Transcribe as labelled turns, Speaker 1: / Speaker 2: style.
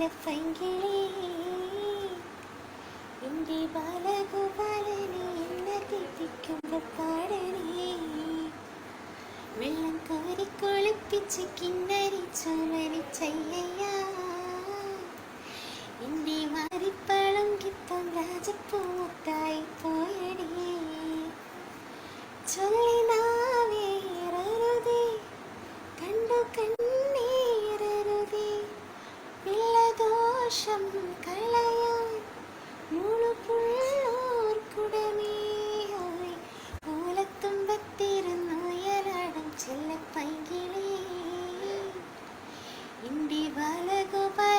Speaker 1: ചെല്ലപ്പൈങ്കിളി എൻ്റെ ബാലഗോപാലനെ എന്നെ തെറ്റിക്കുമ്പോൾ പാടണേ. വെള്ളം കോരി കുളിപ്പിച്ച് കിന്നരി ചുമരിച്ചയ്യ എൻ്റെ മാറിപ്പളുങ്കിപ്പം രാജപ്പൂത്തായി പോയടേ. ചൊല്ലി നാവേറരുതേ കണ്ടു കണ്ണീരരുതേ പിള്ളദോഷം കളയാൻ മുളുപുള്ളോർക്കുടമേയായി ഓലത്തുമ്പത്തിരുന്നുയരാടും ചെല്ലപ്പൈങ്കിളി എൻ്റെ ബാലഗോപാല